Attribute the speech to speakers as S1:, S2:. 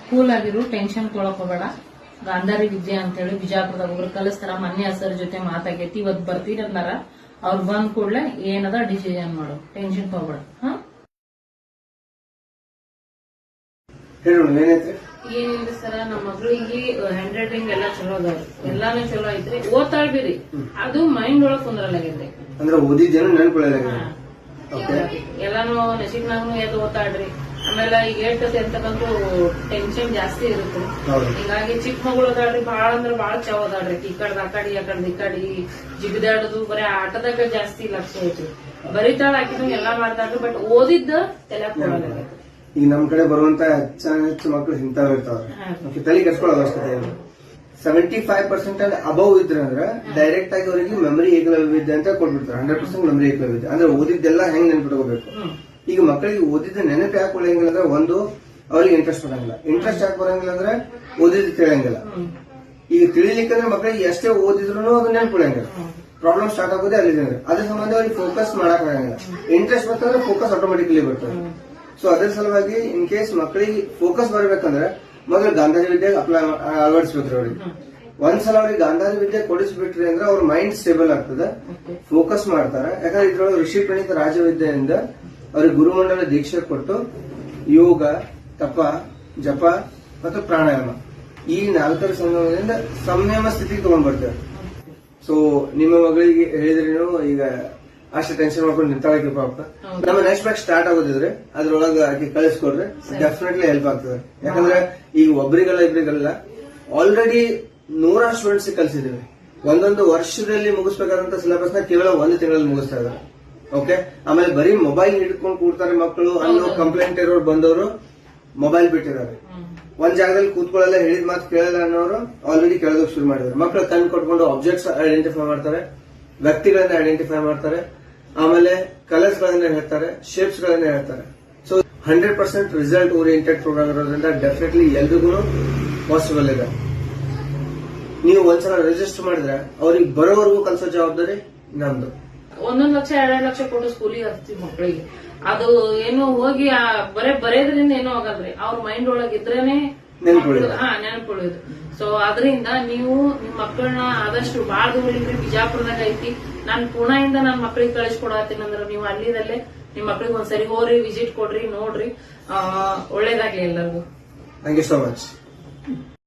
S1: Cool ಆಗಿರು, tension Tughlaq ಹೋಗಬೇಡ. ಗಾಂಧಾರಿ ವಿದ್ಯೆ ಅಂತ ಹೇಳಿ ಬಿಜಾಪುರದಾಗ ಒಬ್ರು ಕಲಿಸ್ತಾರ. ಮೊನ್ನೆ ಸರ್ ಜೊತೆ ಮಾತಾಗೈತಿ, ಇವತ್ ಬರ್ತೀರನ್ನಾರ. ಅವ್ರು ಬಂದ್ ಕೂಡ್ಲೆ ಏನದ ಡಿಸಿಷನ್ ಮಾಡು, ಟೆನ್ಷನ್ ತಗೋಬೇಡ. ಏನಿಲ್ಲ ಸರ, ನಮ್ಮ ಮಗಳಿಗೆ ಹ್ಯಾಂಡ್ ರೈಟಿಂಗ್ ಎಲ್ಲಾ ಚಲೋ ಅದಾವ್ರಿ, ಎಲ್ಲಾನು ಚಲೋ ಐತ್ರಿ. ಓದ್ತಾಳ್ಬಿರಿ, ಅದು ಮೈಂಡ್ ಒಳಗ್ ಕುಂದ್ರಲಾಗೈತ್ರಿ.
S2: ಅಂದ್ರೆ ಓದಿದ್ದೇನು ನೆನ್ಕೊಳ್ಳಲಾಗಿದೆ.
S1: ಎಲ್ಲಾನು ನಶೀಬ್ನಾಗೂ ಎದ್ದು ಓದ್ತಾಳ್ರಿ. ಆಮೇಲೆ ಈಗ 8th 10th ಟೆನ್ಷನ್ ಜಾಸ್ತಿ ಇರುತ್ತೆ. ಹಿಂಗಾಗಿ ಚಿಕ್ಕ ಮಗಳು ಅದಾಳ್ರಿ, ಬಾಳ ಅಂದ್ರ ಬಾಳ ಚವ್ ಅದಾಳ್ರಿ. ಈ ಕಡೆ ಈ ಕಡೆ ಜಿಗಿದಾಡುದು, ಬರೀ ಆಟದಾಗ ಜಾಸ್ತಿ ಲಕ್ಷ ಐತ್ರಿ. ಬರೀತಾಳ, ಹಾಕಿದ್ರು ಎಲ್ಲಾ ಮಾಡ್ತಾಳ್ರಿ. ಬಟ್ ಓದಿದ್ದ ತಲೆ ಕೊಡಲ್ಲ.
S2: ಈಗ ನಮ್ ಕಡೆ ಬರುವಂತ ಹೆಚ್ಚು ಮಕ್ಕಳು ಇಂಥವ್ ಇರ್ತಾವ್ರಿ, ತಲೆ ಕೆಡ್ಸ್ಕೊಳ್ಳೋ ಅವಶ್ಯಕತೆ ಇಲ್ಲ. 75% ಅಬೌವ್ ಇದ್ರೆ ಅಂದ್ರೆ ಡೈರೆಕ್ಟ್ ಆಗಿ ಅವರಿಗೆ ಮೆಮರಿ ಏಕಲವ್ಯವಿದ್ಯೆ ಅಂತ ಕೊಟ್ಬಿಡ್ತಾರೆ. 100% ಮೆಮರಿ ಏಕಲವ್ಯವಿದ್ಯೆ ಅಂದ್ರೆ ಓದಿದ್ದೆಲ್ಲ ಹೆಂಗ್ ನೆನ್ಪಿಟ್ಕೋಬೇಕು. ಈಗ ಮಕ್ಕಳಿಗೆ ಓದಿದ ನೆನಪು ಯಾಕೆ ಉಳಿಯಂಗಿಲ್ಲ ಅಂದ್ರೆ, ಒಂದು ಅವ್ರಿಗೆ ಇಂಟ್ರೆಸ್ಟ್ ಬರಂಗಿಲ್ಲ. ಇಂಟ್ರೆಸ್ಟ್ ಯಾಕೆ ಬರಂಗಿಲ್ಲ ಅಂದ್ರೆ ಓದಿದ್ದು ತಿಳಿಯಂಗಿಲ್ಲ. ಈಗ ತಿಳಿಲಿಕ್ಕಂದ್ರೆ ಮಕ್ಕಳಿಗೆ ಎಷ್ಟೇ ಓದಿದ್ರು ಅದು ನೆನಪು ಉಳಿಯಂಗಿಲ್ಲ. ಪ್ರಾಬ್ಲಮ್ ಸ್ಟಾರ್ಟ್ ಆಗೋದೇ ಅಲ್ಲಿ. ಅದ್ರ ಸಂಬಂಧ ಅವ್ರಿಗೆ ಫೋಕಸ್ ಮಾಡಕ್ ಆಗಂಗಿಲ್ಲ. ಇಂಟ್ರೆಸ್ಟ್ ಬರ್ತಂದ್ರೆ ಫೋಕಸ್ ಆಟೋಮೆಟಿಕಲಿ ಬರ್ತದೆ. ಸೊ ಅದ್ರ ಸಲುವಾಗಿ ಇನ್ ಕೇಸ್ ಮಕ್ಕಳಿಗೆ ಫೋಕಸ್ ಬರ್ಬೇಕಂದ್ರೆ ಮೊದಲು ಗಾಂಧಾರಿ ವಿದ್ಯೆ ಅಳವಡಿಸ್ಬೇಕ್ರಿ. ಅವ್ರಿಗೆ ಒಂದ್ಸಲ ಅವ್ರಿಗೆ ಗಾಂಧಾರಿ ವಿದ್ಯೆ ಕೊಡಿಸ್ಬಿಟ್ರಿ ಅಂದ್ರೆ ಅವ್ರ ಮೈಂಡ್ ಸ್ಟೇಬಲ್ ಆಗ್ತದೆ, ಫೋಕಸ್ ಮಾಡ್ತಾರೆ. ಯಾಕಂದ್ರೆ ಇದ್ರೊಳಗೆ ಋಷಿ ಪ್ರಣೀತ ರಾಜವಿದ್ಯೆಯಿಂದ ಅವ್ರಿಗೆ ಗುರುಮಂಡಲ ದೀಕ್ಷೆ ಕೊಟ್ಟು ಯೋಗ, ತಪ, ಜಪ ಮತ್ತು ಪ್ರಾಣಾಯಾಮ ಈ 4 ಸಂಗಮದಿಂದ ಸಂಯಮ ಸ್ಥಿತಿಗೆ ತಗೊಂಡ್ ಬರ್ತೇವೆ. ಸೊ ನಿಮ್ಮ ಮಗಳಿಗೆ ಹೇಳಿದ್ರಿ ನೀವು, ಈಗ ಅಷ್ಟು ಟೆನ್ಷನ್ ಮಾಡ್ಕೊಂಡು ನಿಂತಾಳಕ್ಕೆ ಪಾಪ. ನಮ್ಮ ನೆಕ್ಸ್ಟ್ ಬ್ಯಾಕ್ ಸ್ಟಾರ್ಟ್ ಆಗೋದಿದ್ರೆ ಅದ್ರೊಳಗೆ ಆಕೆ ಕಳಿಸ್ಕೊಡ್ರೆ ಡೆಫಿನೆಟ್ಲಿ ಹೆಲ್ಪ್ ಆಗ್ತದೆ. ಯಾಕಂದ್ರೆ ಈಗ ಇಬ್ಬರಿಗೆಲ್ಲ ಆಲ್ರೆಡಿ 100 ಸ್ಟೂಡೆಂಟ್ಸ್ ಕಲಿಸಿದ್ದೀವಿ. ಒಂದೊಂದು ವರ್ಷದಲ್ಲಿ ಮುಗಿಸ್ಬೇಕಾದಂತ ಸಿಲೆಬಸ್ ನ ಕೇವಲ 1 ತಿಂಗಳಲ್ಲಿ ಮುಗಿಸ್ತಾ ಇದ್ದಾರೆ. ಓಕೆ, ಆಮೇಲೆ ಬರೀ ಮೊಬೈಲ್ ಹಿಡ್ಕೊಂಡು ಕೂಡ್ತಾರೆ ಮಕ್ಕಳು ಅನ್ನೋ ಕಂಪ್ಲೇಂಟ್ ಇರೋರು ಬಂದವರು ಮೊಬೈಲ್ ಬಿಟ್ಟಿದ್ದಾರೆ. ಒಂದ್ ಜಾಗದಲ್ಲಿ ಕೂತ್ಕೊಳ್ಳಲ್ಲ, ಹೇಳಿದ ಮಾತು ಕೇಳಲ್ಲ ಅನ್ನೋರು ಆಲ್ರೆಡಿ ಕೇಳೋದಕ್ಕೆ ಶುರು ಮಾಡಿದ್ದಾರೆ. ಮಕ್ಕಳು ಕಣ್ ಕೊಟ್ಕೊಂಡು ಆಬ್ಜೆಕ್ಟ್ಸ್ ಐಡೆಂಟಿಫೈ ಮಾಡ್ತಾರೆ, ವ್ಯಕ್ತಿಗಳನ್ನ ಐಡೆಂಟಿಫೈ ಮಾಡ್ತಾರೆ, ಆಮೇಲೆ ಕಲರ್ಸ್ ಗಳನ್ನ ಹೇಳ್ತಾರೆ, ಶೇಪ್ಸ್ ಗಳನ್ನ ಹೇಳ್ತಾರೆ. ಸೊ 100% ರಿಸಲ್ಟ್ ಓರಿಯೆಂಟೆಡ್ ಪ್ರೋಗ್ರಾಮ್ ಇರೋದ್ರಿಂದ ಡೆಫಿನೆಟ್ಲಿ ಎಲ್ರಿಗೂ ಪಾಸಿಬಲ್ ಇದೆ. ನೀವು ಒಂದ್ಸಲ ರಿಜಿಸ್ಟರ್ ಮಾಡಿದ್ರೆ ಅವ್ರಿಗೆ ಬರೋವರೆಗೂ ಕಲಿಸೋ ಜವಾಬ್ದಾರಿ ನಮ್ದು.
S1: 1 ಲಕ್ಷ 2 ಲಕ್ಷ ಕೊಟ್ಟು ಸ್ಕೂಲಿಗೆ ಹಚ್ತೀವಿ ಮಕ್ಕಳಿಗೆ. ಅದು ಏನು ಹೋಗಿ ಬರೆಯೋದ್ರಿಂದ ಏನೂ ಆಗಲ್ರಿ. ಅವ್ರ ಮೈಂಡ್ ಒಳಗೆ ಇದ್ರೇನೆ ನೆನಪುಳಿಯೋದು. ಸೊ ಅದರಿಂದ ನೀವು ನಿಮ್ ಮಕ್ಕಳನ್ನ ಆದಷ್ಟು ಬಾಳ ದೂರ ಬಿಜಾಪುರದಾಗ ಐತಿ. ನಾನ್ ಪುಣೆಯಿಂದ ನನ್ ಮಕ್ಕಳಿಗೆ ಕಳಿಸ್ಕೊಡತ್ತೀನಿ ಅಂದ್ರೆ ನೀವು ಅಲ್ಲಿದಲ್ಲೇ ನಿಮ್ ಮಕ್ಕಳಿಗೆ ಒಂದ್ಸರಿ ಹೋಗ್ರಿ, ವಿಸಿಟ್ ಕೊಡ್ರಿ, ನೋಡ್ರಿ. ಒಳ್ಳೇದಾಗ್ಲಿ ಎಲ್ಲರಿಗೂ.
S2: Thank you so much.